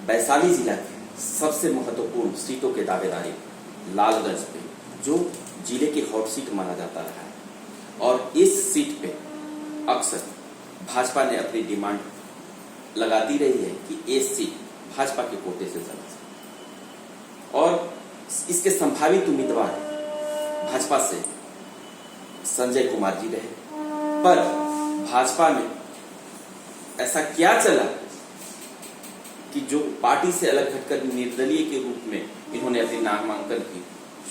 वैशाली जिला के सबसे महत्वपूर्ण सीटों के दावेदारी लालगंज पे, जो जिले की हॉट सीट माना जाता रहा है, और इस सीट पे अक्सर भाजपा ने अपनी डिमांड लगाती रही है कि ये सीट भाजपा के कोटे से चला जाए, और इसके संभावित उम्मीदवार भाजपा से संजय कुमार जी रहे। पर भाजपा में ऐसा क्या चला कि जो पार्टी से अलग हटकर निर्दलीय के रूप में इन्होंने अपनी नामांकन की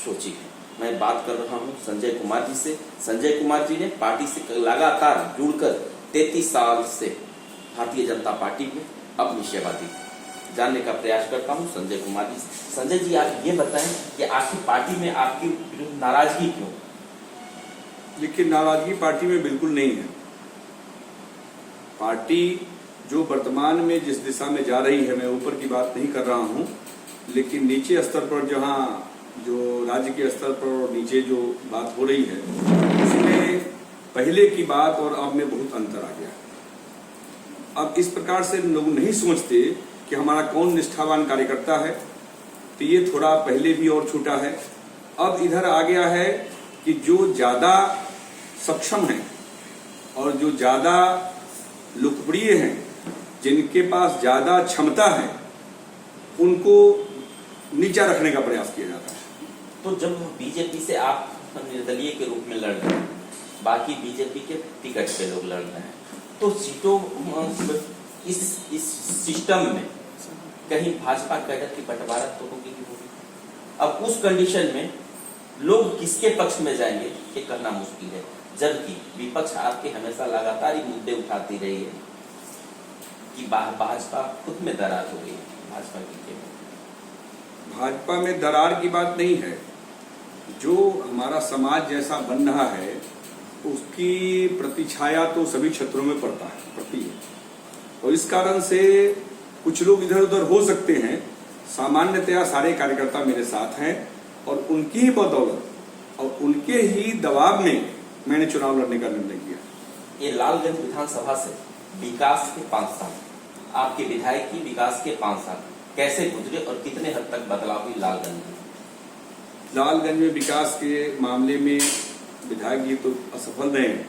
सोची है। मैं बात कर रहा हूं संजय कुमार जी से। संजय कुमार जी ने पार्टी से लगातार जुड़कर 33 साल से भारतीय जनता पार्टी में अपनी सेवा दी। जानने का प्रयास करता हूं संजय कुमार जी से। संजय जी, आप ये बताएं कि आखिर पार्टी में आपकी नाराजगी क्यों? देखिए, नाराजगी पार्टी में बिल्कुल नहीं है। पार्टी जो वर्तमान में जिस दिशा में जा रही है, मैं ऊपर की बात नहीं कर रहा हूं, लेकिन नीचे स्तर पर जहां जो राज्य के स्तर पर और नीचे जो बात हो रही है, उसमें पहले की बात और अब में बहुत अंतर आ गया। अब इस प्रकार से लोग नहीं समझते कि हमारा कौन निष्ठावान कार्यकर्ता है, तो ये थोड़ा पहले भी और छूटा है। अब इधर आ गया है कि जो ज्यादा सक्षम है और जो ज्यादा लोकप्रिय हैं, जिनके पास ज्यादा क्षमता है, उनको नीचा रखने का प्रयास किया जाता है। तो जब बीजेपी से आप निर्दलीय के रूप में लड़ रहे हैं, बाकी बीजेपी के टिकट पे लोग लड़ रहे हैं, तो सीटों इस सिस्टम में कहीं भाजपा कैडर की बंटवारा तो होगी ही होगी। अब उस कंडीशन में लोग किसके पक्ष में जाएंगे ये कहना मुश्किल है, जबकि विपक्ष आपके हमेशा लगातार ही मुद्दे उठाती रही है कि भाजपा खुद में दरार हो गई। भाजपा में दरार की बात नहीं है। जो हमारा समाज जैसा बन रहा है, उसकी प्रतिछाया तो सभी क्षेत्रों में पड़ती है, और इस कारण से कुछ लोग इधर उधर हो सकते हैं। सामान्यतया सारे कार्यकर्ता मेरे साथ हैं, और उनकी ही बदौलत और उनके ही दबाव में मैंने चुनाव लड़ने का निर्णय किया। ये लालगंज विधानसभा से विकास के 5 साल, आपके विधायक की विकास के 5 साल कैसे गुजरे और कितने हद तक बदलाव हुई लालगंज में? लालगंज में विकास के मामले में विधायक जी तो असफल रहे हैं,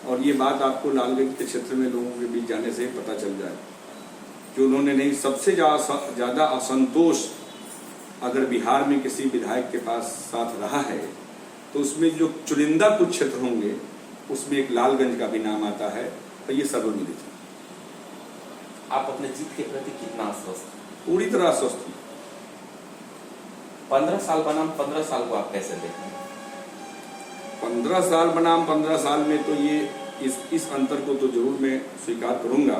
और ये बात आपको लालगंज के क्षेत्र में लोगों के बीच जाने से पता चल जाए कि उन्होंने नहीं। सबसे ज्यादा असंतोष अगर बिहार में किसी विधायक के पास साथ रहा है, तो उसमें जो चुनिंदा कुछ क्षेत्र होंगे, उसमें एक लालगंज का भी नाम आता है, तो ये सर्वमिलित है। आप अपने जीत के प्रति कितना आश्वस्त? पूरी तरह आश्वस्त हूँ। 15 साल बनाम 15 साल को आप कैसे देखते हैं? 15 साल बनाम 15 साल में तो ये इस अंतर को तो जरूर मैं स्वीकार करूंगा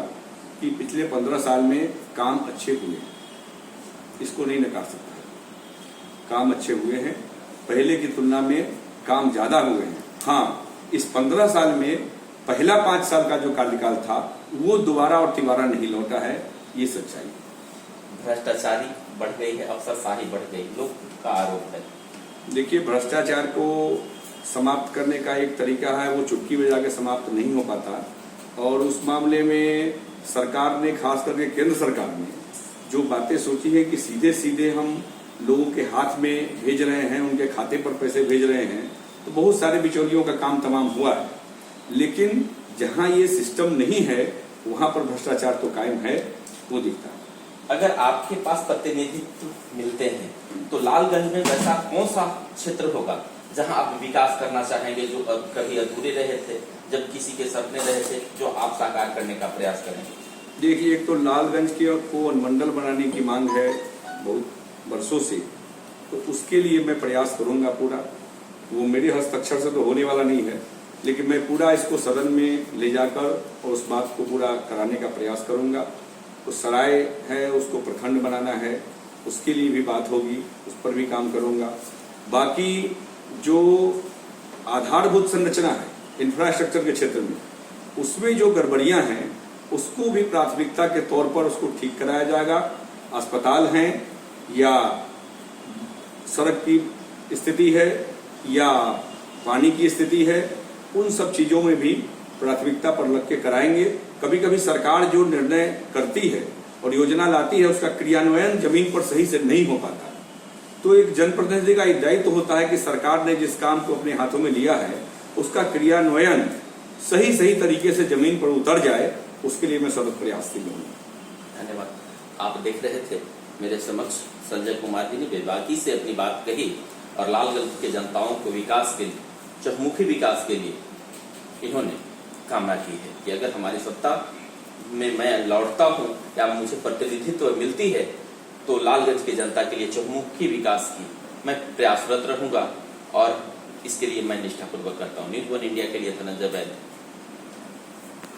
कि पिछले 15 साल में काम अच्छे हुए, इसको नहीं नकार सकता। काम अच्छे हुए हैं, पहले की तुलना में काम ज्यादा हुए हैं। हाँ, इस 15 साल में पहला 5 साल का जो कार्यकाल था, वो दोबारा और तिबारा नहीं लौटा है, ये सच्चाई। भ्रष्टाचारी बढ़ गई है, अफसरशाही बढ़ गई, लोग का आरोप है। देखिए, भ्रष्टाचार को समाप्त करने का एक तरीका है, वो चुटकी बजा के समाप्त नहीं हो पाता, और उस मामले में सरकार ने, खास करके केंद्र सरकार ने जो बातें सोची है कि सीधे सीधे हम लोगों के हाथ में भेज रहे हैं, उनके खाते पर पैसे भेज रहे हैं, तो बहुत सारे बिचौलियों का काम तमाम हुआ है। लेकिन जहां ये सिस्टम नहीं है, वहां पर भ्रष्टाचार तो कायम है, वो दिखता है। अगर आपके पास प्रतिनिधित्व मिलते हैं, तो लालगंज में वैसा कौन सा क्षेत्र होगा जहां आप विकास करना चाहेंगे, जो कभी अधूरे रहे थे, जब किसी के सपने रहे थे, जो आप साकार करने का प्रयास करेंगे? देखिए, एक तो लालगंज को अनुमंडल बनाने की मांग है बहुत वर्षों से, तो उसके लिए मैं प्रयास करूंगा पूरा। वो मेरे हस्ताक्षर से तो होने वाला नहीं है, लेकिन मैं पूरा इसको सदन में ले जाकर और उस बात को पूरा कराने का प्रयास करूंगा। उस सराय है, उसको प्रखंड बनाना है, उसके लिए भी बात होगी, उस पर भी काम करूंगा। बाकी जो आधारभूत संरचना है इंफ्रास्ट्रक्चर के क्षेत्र में, उसमें जो गड़बड़ियां हैं, उसको भी प्राथमिकता के तौर पर उसको ठीक कराया जाएगा। अस्पताल हैं, या सड़क की स्थिति है, या पानी की स्थिति है, उन सब चीजों में भी प्राथमिकता पर लग के कराएंगे। कभी कभी सरकार जो निर्णय करती है, और योजना लाती है उसका क्रियान्वयन जमीन पर सही से नहीं हो पाता, तो एक जनप्रतिनिधि का एक दायित्व होता है कि सरकार ने जिस काम को अपने हाथों में लिया है उसका क्रियान्वयन सही तरीके से जमीन पर उतर जाए, उसके लिए मैं सतत प्रयासशील हूँ। धन्यवाद। आप देख रहे थे मेरे समक्ष संजय कुमार जी ने बेबाकी से अपनी बात कही और लालगंज के जनताओं को विकास के लिए, चहुमुखी विकास के लिए इन्होंने कामना की है कि अगर हमारी सत्ता में मैं लौटता हूं या मुझे प्रतिनिधित्व मिलती है तो लालगंज की जनता के लिए चहुमुखी विकास की मैं प्रयासरत रहूंगा और इसके लिए मैं निष्ठापूर्वक करता हूँ। न्यूज़ 1 इंडिया के लिए धनंजय वैद्य,